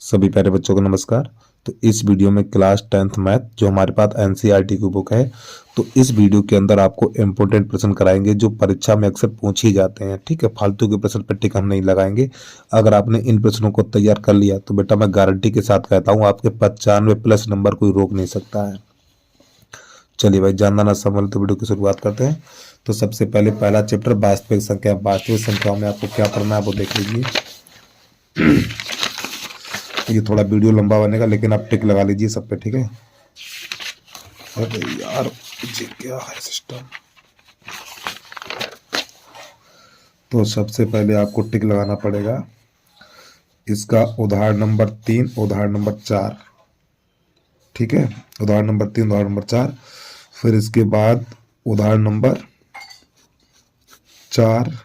सभी प्यारे बच्चों को नमस्कार। तो इस वीडियो में क्लास 10th मैथ जो हमारे पास एनसीईआरटी की बुक है, तो इस वीडियो के अंदर आपको इम्पोर्टेंट प्रश्न कराएंगे जो परीक्षा में अक्सर पूछे ही जाते हैं। ठीक है, फालतू के प्रश्न पर टिक हम नहीं लगाएंगे। अगर आपने इन प्रश्नों को तैयार कर लिया तो बेटा मैं गारंटी के साथ कहता हूँ आपके 95+ नंबर कोई रोक नहीं सकता है। चलिए भाई, जानना ना समझ तो वीडियो की शुरुआत करते हैं। तो सबसे पहले पहला चैप्टर वास्तविक संख्या। वास्तविक संख्याओं में आपको क्या पढ़ना है वो देख लीजिए। ये थोड़ा वीडियो लंबा बनेगा लेकिन आप टिक लगा लीजिए सब पे, ठीक है। अरे यार ये क्या है सिस्टम। तो सबसे पहले आपको टिक लगाना पड़ेगा इसका उदाहरण नंबर 3, उदाहरण नंबर 4। ठीक है, उदाहरण नंबर 3, उदाहरण नंबर 4। फिर इसके बाद उदाहरण नंबर 4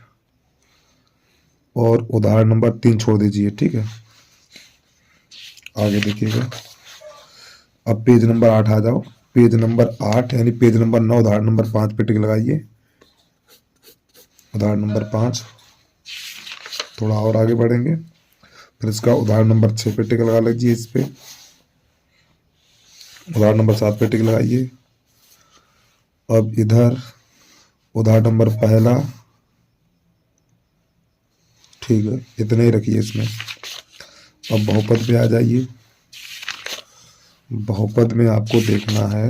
और उदाहरण नंबर 3 छोड़ दीजिए। ठीक है, आगे देखिएगा। अब पेज नंबर 8 आ जाओ। पेज नंबर 8 यानी पेज नंबर 9, उदाहरण नंबर 5 पे टिक लगाइए। उदाहरण नंबर 5, थोड़ा और आगे बढ़ेंगे। फिर इसका उदाहरण नंबर 6 पे टिक लगा लीजिए। इस पे उदाहरण नंबर 7 पे टिक लगाइए। अब इधर उदाहरण नंबर पहला, ठीक है, इतने ही रखिए इसमें। अब बहुपद पे आ जाइए। बहुपद में आपको देखना है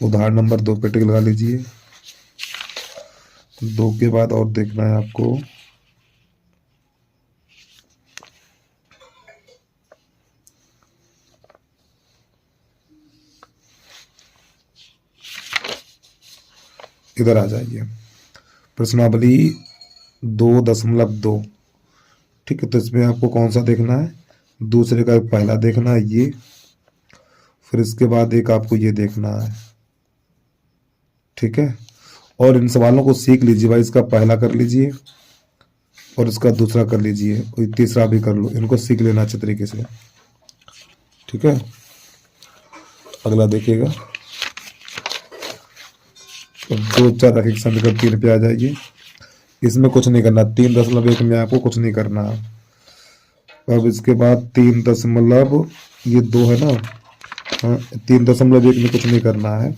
उदाहरण नंबर 2 पे टिक लगा लीजिए। 2 के बाद और देखना है आपको इधर आ जाइए, प्रश्नावली 2.2। ठीक है, तो इसमें आपको कौन सा देखना है? दूसरे का पहला देखना है ये। फिर इसके बाद एक आपको ये देखना है। ठीक है, और इन सवालों को सीख लीजिए भाई। इसका पहला कर लीजिए और इसका दूसरा कर लीजिए और तीसरा भी कर लो। इनको सीख लेना अच्छे तरीके से। ठीक है, अगला देखिएगा। तो 2, 4 रख समीकरण 3 पे आ जाइए। इसमें कुछ नहीं करना, 3.1 में आपको कुछ नहीं करना। अब इसके बाद 3 ये 2 है ना, हाँ, 3.1 में कुछ नहीं करना है।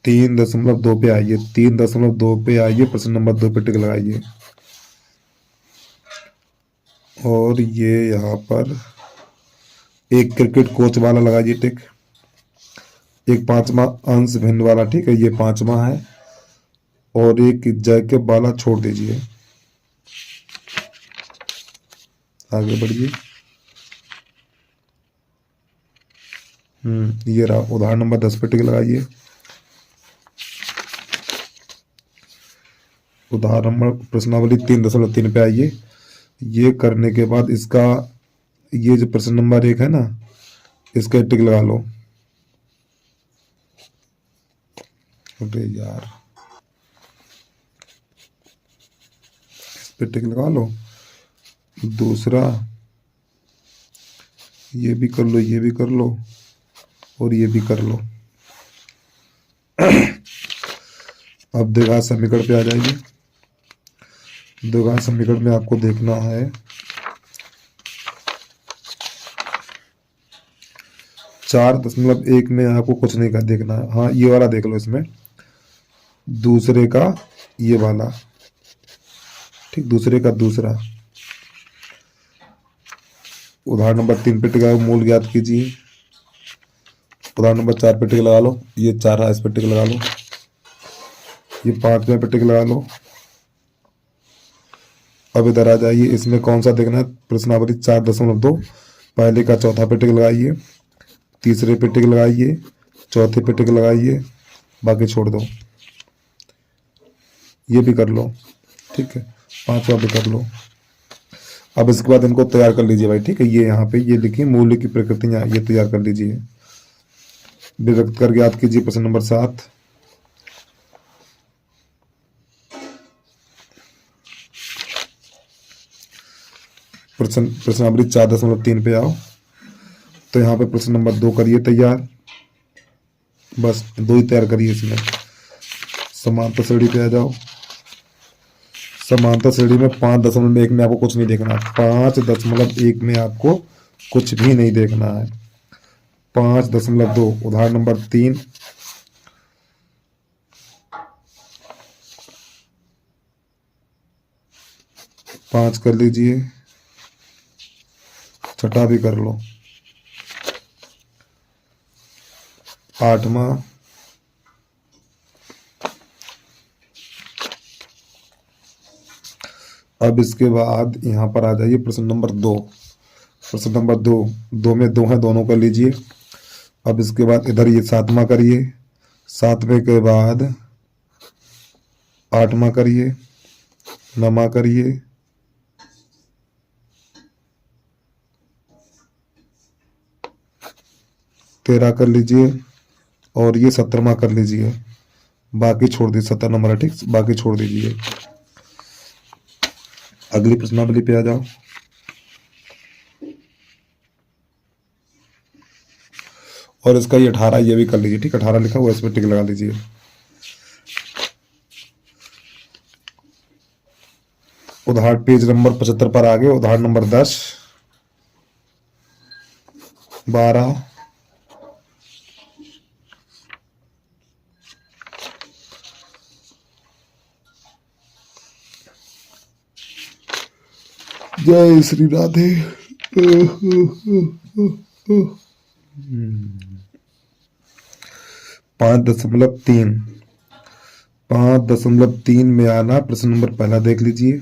3.2 पे आइए। 3.2 पे आइए, प्रश्न नंबर 2 पे टिक लगाइए। और ये यहाँ पर एक क्रिकेट कोच वाला लगाइए टिक। एक 5वां अंश भिन्न वाला, ठीक है, ये 5वां है। और एक जैकब वाला छोड़ दीजिए। आगे बढ़िए। ये रहा उदाहरण नंबर 10 पे टिक लगाइए। उदाहरण नंबर प्रश्नावली 3.3 पे आइए। ये करने के बाद इसका ये जो प्रश्न नंबर 1 है ना, इसका टिक लगा लो। अरे यार, इस पे टिक लगा लो। दूसरा ये भी कर लो, ये भी कर लो और ये भी कर लो। अब द्विघात समीकरण पे आ जाइए। द्विघात समीकरण में आपको देखना है 4.1 में आपको कुछ नहीं कर देखना। हाँ, ये वाला देख लो। इसमें दूसरे का ये वाला, ठीक, दूसरे का दूसरा। उदाहरण नंबर 3 पे टिक मूल ज्ञात कीजिए। उदाहरण नंबर 4 पे टिक लगा लो। ये 4 है, इस पे टिक लगा लो। ये 5वें पे टिक लगा लो। अब इधर आ जाइए। इसमें कौन सा देखना है? प्रश्नावली 4.2, पहले का चौथा पे टिक लगाइए। तीसरे पे टिक लगाइए। चौथे पे टिक लगाइए। बाकी छोड़ दो। ये भी कर लो, ठीक है। 5वां भी कर लो। अब इसके बाद इनको तैयार कर लीजिए भाई। ठीक है, ये यहाँ पे ये लिखिए मूल्य की प्रकृतियां, ये तैयार कर लीजिए। विभक्त करके याद कीजिए प्रश्न नंबर 7। प्रश्न प्रश्नावली 4.3 पे आओ। तो यहाँ पे प्रश्न नंबर 2 करिए तैयार, बस 2 ही तैयार करिए इसमें। समांतर श्रेणी पे आ जाओ। समांतर श्रेणी में 5.1 में आपको कुछ नहीं देखना, 5.1 में आपको कुछ भी नहीं देखना है। 5.2 उदाहरण नंबर 3, 5 कर लीजिए, छठा भी कर लो। 8वां, अब इसके बाद यहाँ पर आ जाइए प्रश्न नंबर 2। प्रश्न नंबर 2 में 2 है, दोनों कर लीजिए। अब इसके बाद इधर ये 7वां करिए, 7वें के बाद 8वां करिए, 9वां करिए, 13 कर लीजिए और ये 17वां कर लीजिए। बाकी छोड़ दीजिए, 17 नंबर है, ठीक, बाकी छोड़ दीजिए। अगली प्रश्नावली पे आ जाओ। और इसका ये 18 ये भी कर लीजिए, ठीक, 18 लिखा हुआ है, इसमें टिक लगा लीजिए। उदाहरण पेज नंबर 75 पर आ गए। उदाहरण नंबर 10, 12, जय श्री राधे। 5.3, 5.3 में आना। प्रश्न नंबर पहला देख लीजिए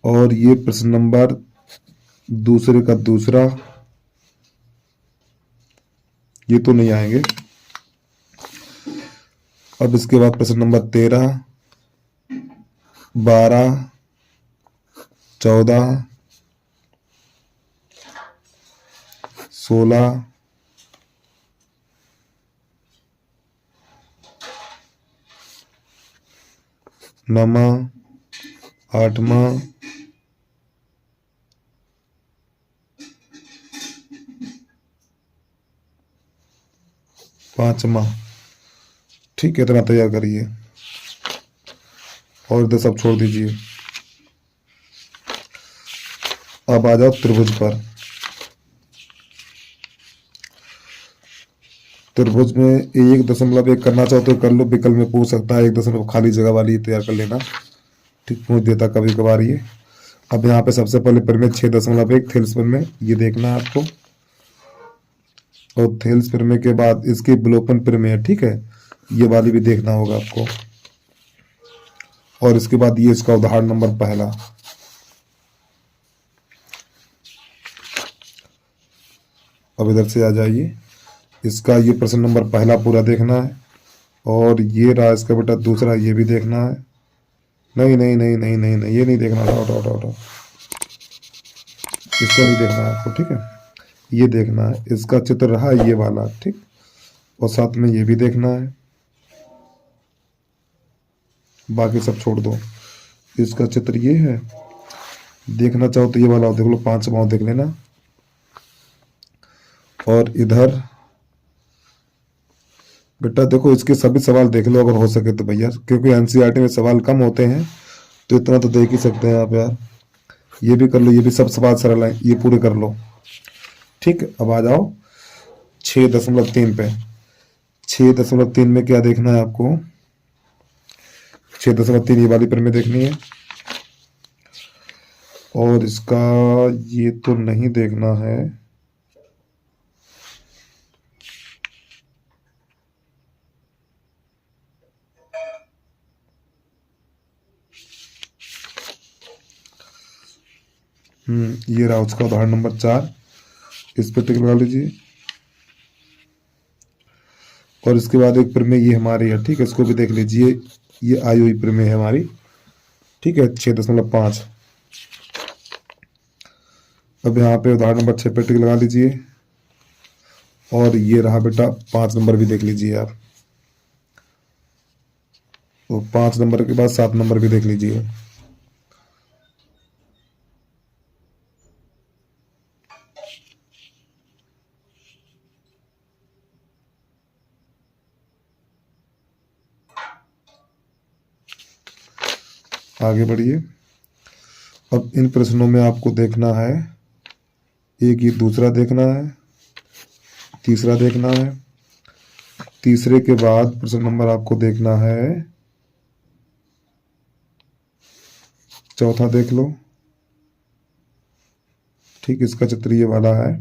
और ये प्रश्न नंबर दूसरे का दूसरा, ये तो नहीं आएंगे। अब इसके बाद प्रश्न नंबर 13, 12, 14, 16, 9वां, 8वां, 5वां, ठीक है, इतना तैयार करिए और इधर सब छोड़ दीजिए। अब आ जाओ त्रिभुज पर। त्रिभुज में 1.1 करना चाहो तो कर लो, विकल्प में पूछ सकता है 1 खाली जगह वाली तैयार कर लेना, ठीक, पूछ देता कभी कभार ये। अब यहाँ पे सबसे पहले प्रमेय 6.1 थेल्स प्रमेय ये देखना है आपको, और थेल्स प्रमेय के बाद इसकी विलोपन प्रमेय, ठीक है, ये वाली भी देखना होगा आपको। और इसके बाद ये इसका उदाहरण नंबर पहला। अब इधर से आ जाइए, इसका ये प्रश्न नंबर पहला पूरा देखना है और ये रहा इसका बेटा दूसरा, ये भी देखना है। नहीं नहीं नहीं नहीं नहीं नहीं, ये नहीं देखना, हटाओ, इसको नहीं देखना है आपको, ठीक है, ये देखना है। इसका चित्र रहा ये वाला, ठीक, और साथ में ये भी देखना है, बाकी सब छोड़ दो। इसका चित्र ये है, देखना चाहो तो ये वाला देख लो, 5वां देख लेना। और इधर बेटा देखो इसके सभी सवाल देख लो अगर हो सके तो भैया, क्योंकि एनसीईआरटी में सवाल कम होते हैं तो इतना तो देख ही सकते हैं आप यार। ये भी कर लो, ये भी सब सवाल सरल है, ये पूरे कर लो, ठीक। अब आ जाओ 6.3 पे। 6.3 में क्या देखना है आपको? 6.3 ये वाली प्रमेय देखनी है और इसका ये तो नहीं देखना है। ये रहा उसका उदाहरण नंबर 4, इस पे टिक लगा लीजिए। और इसके बाद एक प्रमेय ये हमारी है, ठीक है, इसको भी देख लीजिए, ये आई हुई प्रमेय है हमारी, ठीक है, 6.5। अब यहाँ पे उदाहरण नंबर 6 पे टिक लगा लीजिए और ये रहा बेटा 5 नंबर भी देख लीजिए आप, तो 5 नंबर के बाद 7 नंबर भी देख लीजिए। आगे बढ़िए। अब इन प्रश्नों में आपको देखना है, एक ये दूसरा देखना है, तीसरा देखना है, तीसरे के बाद प्रश्न नंबर आपको देखना है चौथा, देख लो। ठीक, इसका चित्र ये वाला है।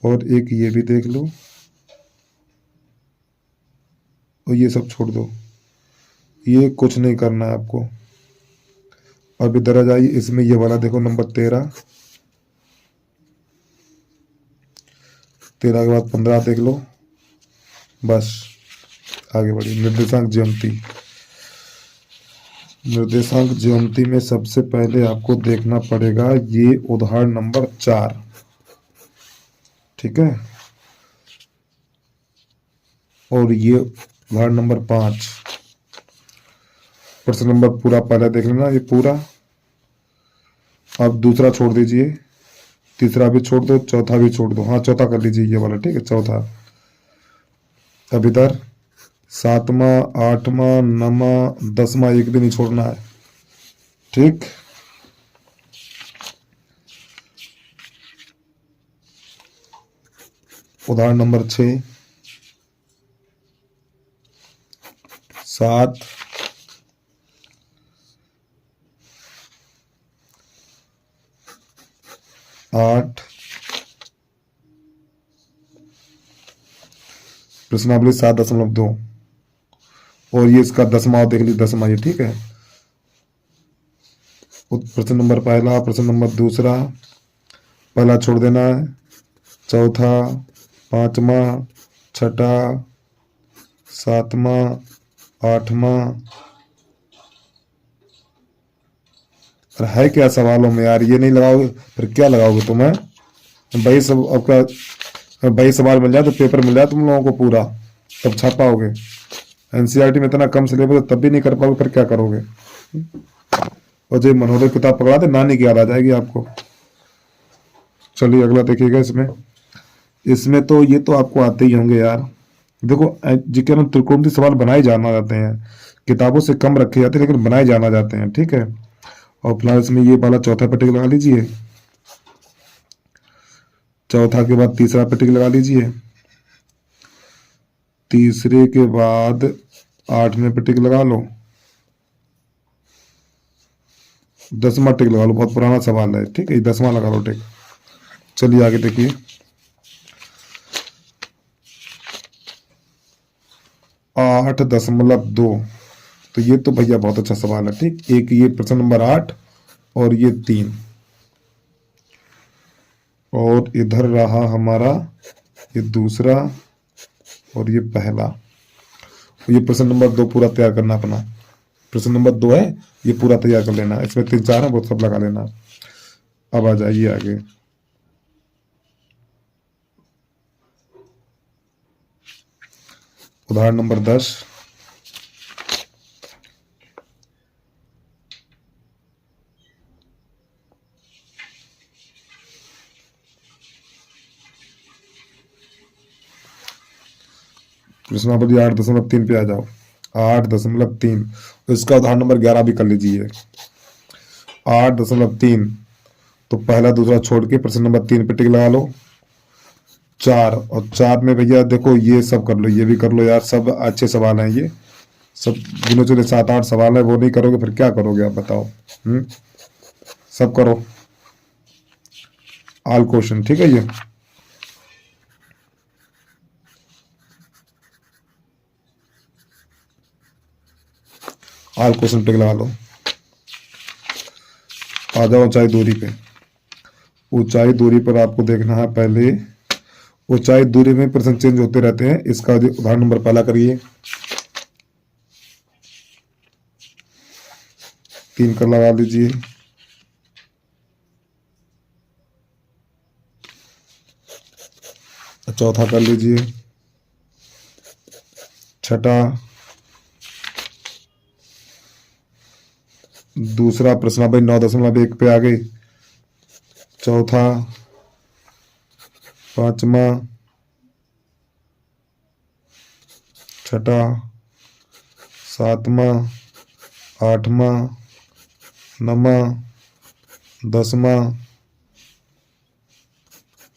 और एक ये भी देख लो, और ये सब छोड़ दो, ये कुछ नहीं करना है आपको। अब इधर आ जाइए, इसमें ये वाला देखो नंबर 13, 13 के बाद 15 देख लो, बस आगे बढ़िए। निर्देशांक ज्यामिति, निर्देशांक ज्यामिति में सबसे पहले आपको देखना पड़ेगा ये उदाहरण नंबर 4, ठीक है, और ये उदाहरण नंबर 5। प्रश्न नंबर पूरा पहले देख लेना, ये पूरा। अब दूसरा छोड़ दीजिए, तीसरा भी छोड़ दो, चौथा भी छोड़ दो। हाँ, चौथा कर लीजिए ये वाला, ठीक है, चौथा। अब इधर 7वां, 8वां, 9वां, 10वां एक भी नहीं छोड़ना है, ठीक। उदाहरण नंबर 6, 7, 8, प्रश्नावली 7.2, और ये इसका 10वां देख लीजिए, 10वां ये, ठीक है। प्रश्न नंबर पहला, प्रश्न नंबर दूसरा, पहला छोड़ देना है, चौथा, 5वां, छठा, 7वां, 8वां। और है क्या सवालों में यार, ये नहीं लगाओगे फिर क्या लगाओगे तुम्हें? भाई सब आपका भाई सवाल मिल जाए तो पेपर मिल जाए तुम लोगों को पूरा, तब छाप पाओगे। एनसीईआरटी में इतना कम सिलेबस तब भी नहीं कर पाओगे, फिर क्या करोगे? और जो मनोरथ किताब पकड़ा दे, नानी की याद आ जाएगी आपको। चलिए अगला देखिएगा। इसमें इसमें तो ये तो आपको आते ही होंगे यार। देखो जीके में त्रिकोणमिति सवाल बनाए जाना जाते हैं, किताबों से कम रखे जाते हैं लेकिन बनाए जाना जाते हैं, ठीक है। और फिलहाल इसमें ये वाला चौथा पेटिक लगा लीजिए, चौथा के बाद तीसरा पेटिक लगा लीजिए, तीसरे के बाद 8वें पेटिक लगा लो, 10वां टिक लगा लो, बहुत पुराना सवाल है, ठीक है, 10वां लगा लो टिक। चलिए आगे देखिए। 8.2, तो ये तो भैया बहुत अच्छा सवाल है, ठीक। एक ये प्रश्न नंबर 8 और ये 3, और इधर रहा हमारा ये दूसरा और ये पहला। तो ये प्रश्न नंबर 2 पूरा तैयार करना अपना। प्रश्न नंबर 2 है, ये पूरा तैयार कर लेना, इसमें 3 4 है, वो सब लगा लेना। अब आ जाइए आगे। उदाहरण नंबर 10, प्रश्नावली 8.3 पे आ जाओ। 8.3, इसका उदाहरण नंबर 11 भी कर लीजिए। 8.3, तो पहला दूसरा छोड़ के प्रश्न नंबर 3 पे टिक लगा लो। 4, और 4 में भैया देखो ये सब कर लो, ये भी कर लो यार, सब अच्छे सवाल हैं ये सब। गिनो चुने 7 8 सवाल है, वो नहीं करोगे फिर क्या करोगे आप बताओ? सब करो, ऑल क्वेश्चन, ठीक है। ये ऑल क्वेश्चन टिक लगा लो। आ जाओ ऊंचाई दूरी पे। ऊंचाई दूरी पर आपको देखना है पहले, ऊंचाई दूरी में प्रश्न चेंज होते रहते हैं। इसका उदाहरण नंबर पहला करिए, 3 कर लगा लीजिए। चौथा कर लीजिए, छठा, दूसरा प्रश्न भाई 9.1 पे आ गई, चौथा, 5वां, छठा, 7वां, आठवां, नौवां, 10वां,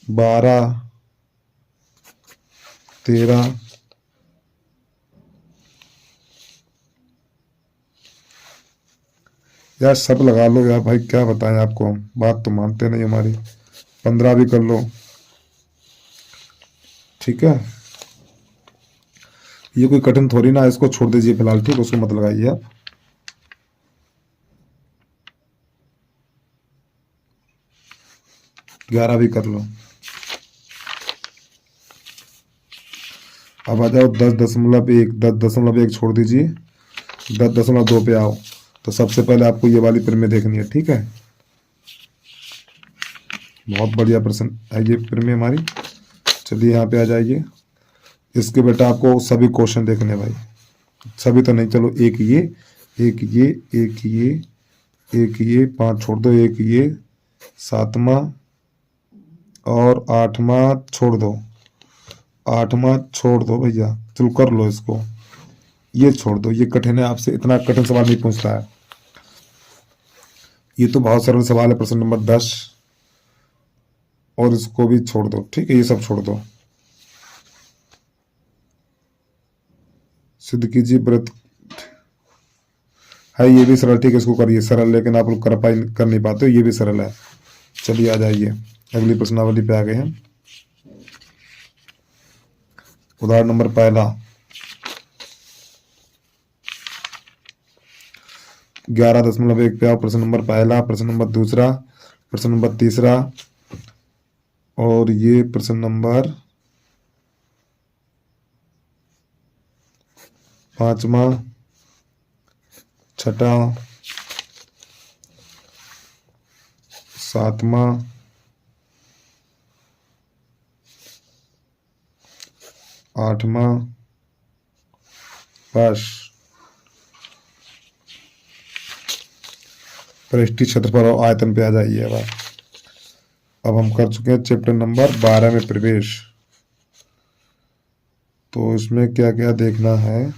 12, 13, यार सब लगा लो यार भाई, क्या बताएं आपको, हम बात तो मानते नहीं हमारी। 15 भी कर लो, ठीक है। ये कोई कठिन थोड़ी ना है, इसको छोड़ दीजिए फिलहाल, ठीक है, उसको मत लगाइए आप। 11 भी कर लो। अब आ जाओ 10.1, 10.1 छोड़ दीजिए, 10.2 पे आओ। तो सबसे पहले आपको ये वाली प्रमेय देखनी है, ठीक है। बहुत बढ़िया प्रश्न है ये प्रमेय हमारी। चलिए यहाँ पे आ जाइए। इसके बेटा आपको सभी क्वेश्चन देखने हैं भाई, सभी तो नहीं, चलो एक ये, एक ये, एक ये, एक ये, 5 छोड़ दो, एक ये, 7वां और 8वां छोड़ दो, 8वां छोड़ दो भैया, चलो कर लो इसको। ये छोड़ दो, ये कठिन है, आपसे इतना कठिन सवाल नहीं पूछता है। ये तो बहुत सरल सवाल है, प्रश्न नंबर 10, और इसको भी छोड़ दो, ठीक है, ये सब छोड़ दो। सिद्ध कीजिए व्रत है, ये भी सरल, ठीक है, इसको करिए सरल, लेकिन आप लोग कर नहीं पाते हो, ये भी सरल है। चलिए आ जाइए, अगली प्रश्नावली पे आ गए हैं। उदाहरण नंबर पहला, 11.1 पे आओ। प्रश्न नंबर पहला, प्रश्न नंबर दूसरा, प्रश्न नंबर तीसरा, और ये प्रश्न नंबर 5वां, 6वां, 7वां, 8वां, बस। पृष्ठीय क्षेत्रफल और आयतन पे आ जाइए। अब हम कर चुके हैं चैप्टर नंबर 12 में प्रवेश। तो इसमें क्या क्या देखना है।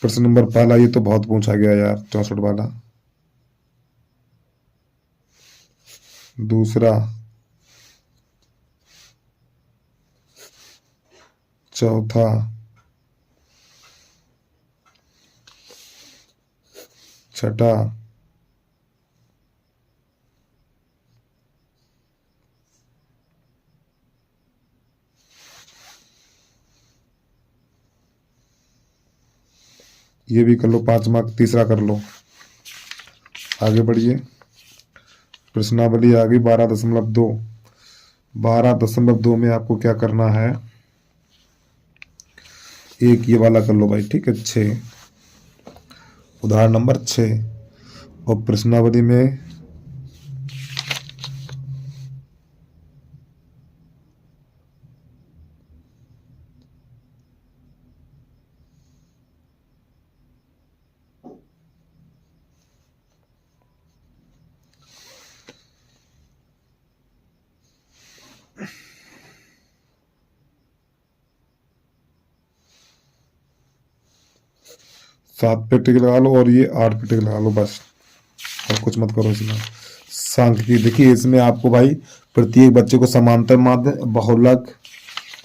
प्रश्न नंबर पहला, ये तो बहुत पूछा गया यार, 64 वाला। दूसरा, चौथा, छठा, ये भी कर लो, 5वां तीसरा कर लो। आगे बढ़िए, प्रश्नावली आ गई 12.2। 12.2 में आपको क्या करना है, एक ये वाला कर लो भाई, ठीक है, 6, उदाहरण नंबर 6। और प्रश्नावली में सात पे टिक लगा लो, और ये 8 पे टिक लगा लो, बस, और कुछ मत करो इसमें। सांख्यिकी देखिए, इसमें आपको भाई प्रत्येक बच्चे को समांतर माध्य, बहुलक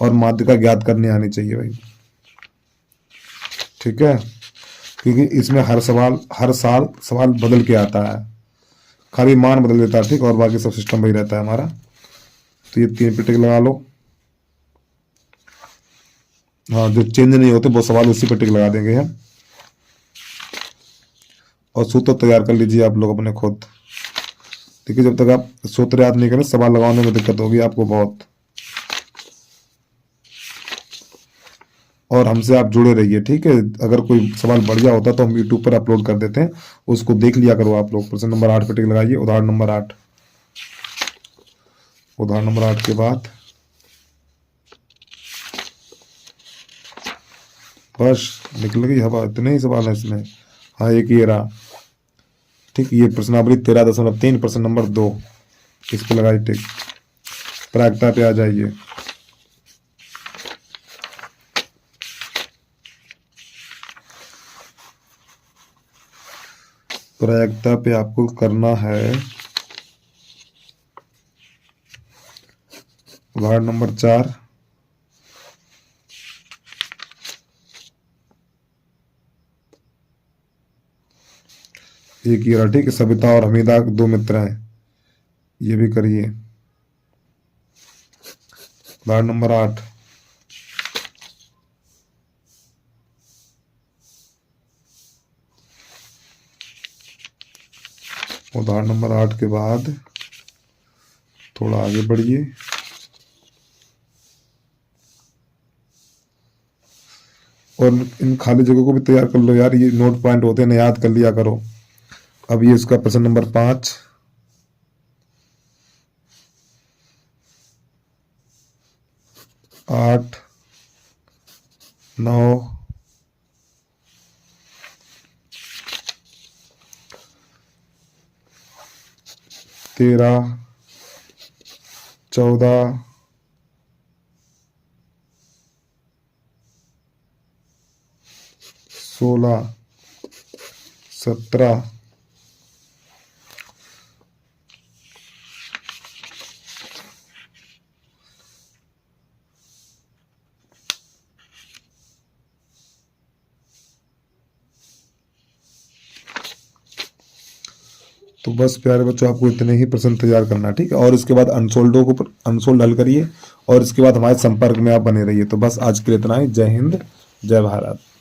और माध्य का ज्ञात करने आनी चाहिए भाई, ठीक है, क्योंकि इसमें हर साल सवाल बदल के आता है, खाली मान बदल देता है, ठीक, और बाकी सब सिस्टम वही रहता है हमारा। तो ये 3 पे टिक लगा लो। हाँ, जो चेंज नहीं होते वो सवाल उसी पे टिक लगा देंगे हम। और सूत्र तैयार कर लीजिए आप लोग अपने खुद, ठीक है। जब तक आप सूत्र याद नहीं करें, सवाल लगाने में दिक्कत होगी आपको बहुत। और हमसे आप जुड़े रहिए, ठीक है। अगर कोई सवाल बढ़िया होता है तो हम यूट्यूब पर अपलोड कर देते हैं, उसको देख लिया करो आप लोग। प्रश्न नंबर 8 पे टिक लगाइए, उदाहरण नंबर 8। उदाहरण नंबर 8 के बाद बस निकल गई हवा, इतने ही सवाल है इसमें। हाँ, एक ये रहा, ठीक। ये प्रश्नावली 13.3, प्रश्न नंबर 2, इस पे लगाई टिक। प्रायिकता पे आ जाइए। प्रायिकता पे आपको करना है। उदाहरण नंबर 4, एक ये रहा, ठीक है। सविता और हमीदा 2 मित्र हैं, ये भी करिए। उदाहरण नंबर 8, उदाहरण नंबर 8 के बाद थोड़ा आगे बढ़िए। और इन खाली जगहों को भी तैयार कर लो यार, ये नोट पॉइंट होते हैं ना, याद कर लिया करो। अब ये इसका प्रश्न नंबर 5, 8, 9, 13, 14, 16, 17, तो बस प्यारे बच्चों, आपको इतने ही प्रश्न तैयार करना है, ठीक है। और इसके बाद अनसोल्डो को अनसोल्ड हल करिए, और इसके बाद हमारे संपर्क में आप बने रहिए। तो बस आज के लिए इतना ही। जय हिंद, जय भारत।